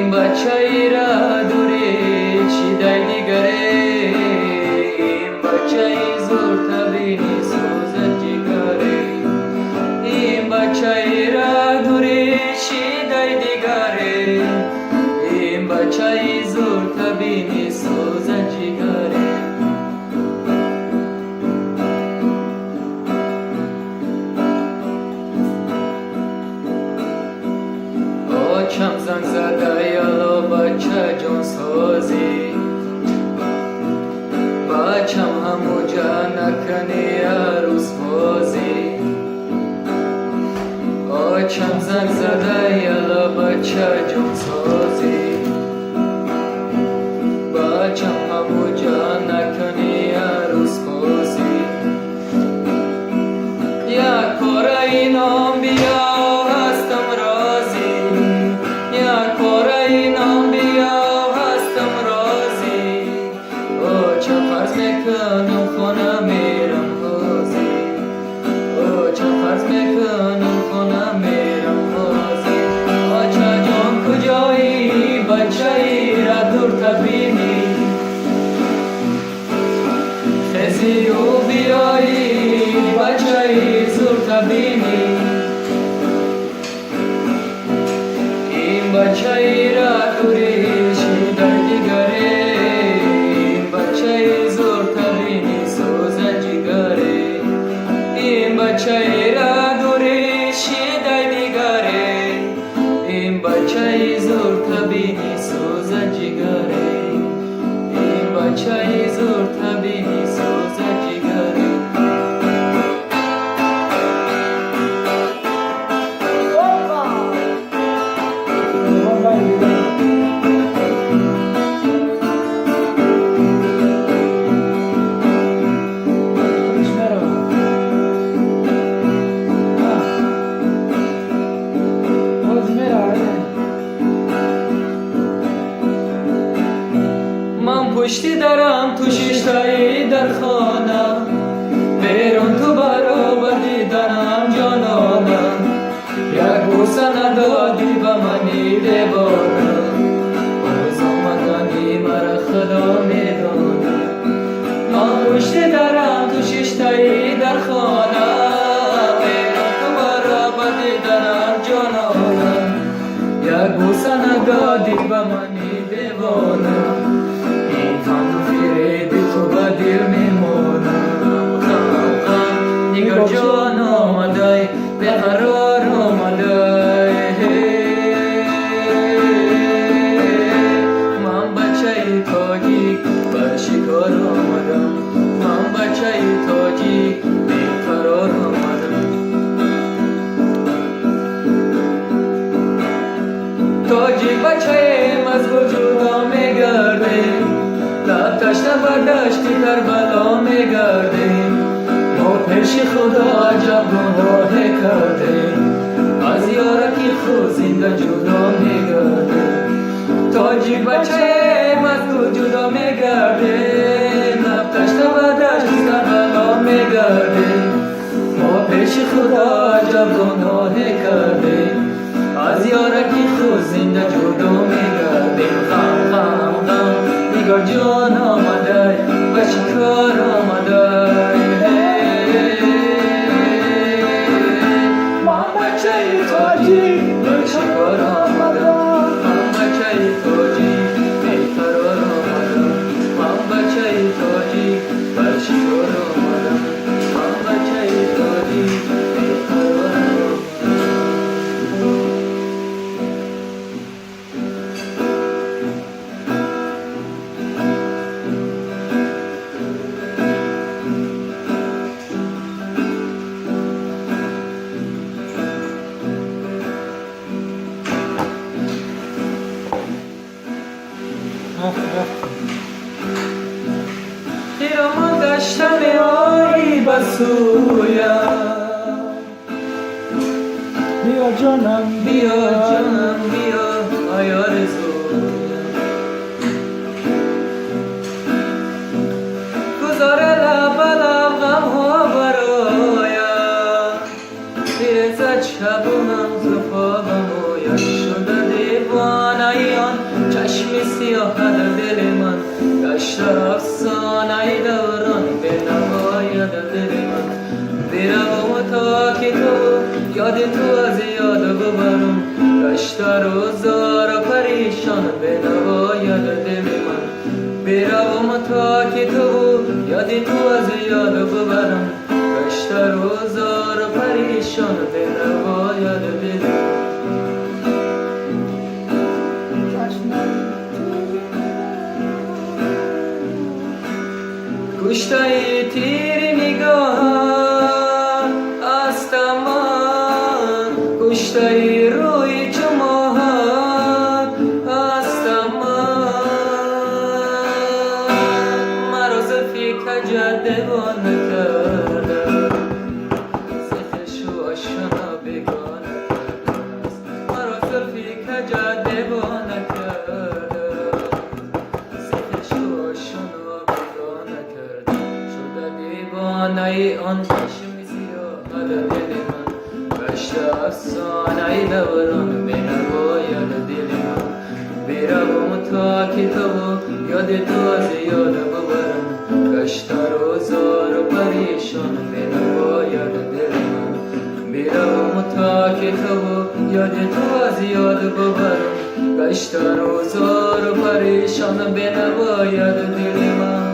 این بچه ای را دوری چیدای دیگره این بچه ای زور تبینی سوزد جگره این بچه ای را دوری چیدای دیگره این بچه ای زور تبینی سوزد جگره آچم زنگ زده یالا بچه جان سازی بچم همو جا نکنی عروس بازی آچم زنگ زده یالا بچه جان سازی بچم همو جا نکنی عروس بازی یک کار اینام بیا هستم راضی یک کار اینام بیا هستم راضی او چه فرض میکنم خونه میرم بازی او چه فرض میکنم خونه میرم بازی بچه جان کجایی بچه ای را دور تبینی خیزی و بیایی بچه ای زور تبینی این بچه ای را دوری شیدای دیگره این بچه ای زور تبینی سوزد جگره این بچه ای را دوری شیدای دیگره این بچه ای زور تبینی سوزد جگره این بچه ای زور تبینی سوزد جگره من پشتی درم تو شیشتایی در خانه بیرون تو برابر دیدنم جانانم یک بوسه ندادی به منی دیوانه باز آمدنی مرا خدا میدانه من پشتی درم تو شیشتایی در خانه بیرون تو برابر دیدنم جانانم یک بوسه ندادی به منی دیوانه تو با دل میمونم نگار جان آمده به قرار آمده من بچه ای تاجیک بر شکار آمدم من بچه ای تاجیک بی قرار آمدم تاجیک بچه ایم از وجودا میگرده لب تشنه بردشتی کربلا میگردیم ما پیش خدا عجب گناه کردیم از یارکی خود زنده جدا میگردیم تاجیک بچه ایم از تو جدا میگردیم لب تشنه بردشتی کربلا میگردیم ما پیش خدا عجب گناه کردیم از یارکی خود زنده جدا میگردیم غم غم غم نگار جان آمده و شکار آمده من بچه ای تاجی و شکار آمده من بچه ای تاجی بی قرار آمده من بچه ای تاجی و شکار آمده من بچه ای تاجی بی قرار آمده خیرمان داشتم آی بسویم بیا جانم بیا آی آرزویم گذاره لب لب غم ها برایم میرزد شبونم زفاقم و یک شده دیوانه ایان سیاه دل من گشت افسانه دوران به نواید دل من بروم تا که تو یاد تو از یاد ببرم گشت روزار پریشان به نواید دل من بروم تا که تو یاد تو از یاد ببرم گشت روزار پریشان به نواید دل من کشته تیر نگاه است من کشته روی چماه است من مرا زلفی کجا دیوانه کرده زلفش و آشنا بیگانه کرده مرا زلفی کجا دیوانه کرده زلفش و آشنا بیگانه کرده شده دیوانه آن چشم سیاه دل من گشت افسانه دوران به نواید دل من بروم تا که تو یاد تو از یاد ببرم گشت روزار پریشان به نواید دل من بروم تا که تو یاد تو از یاد ببرم گشت روزار پریشان به نواید دل من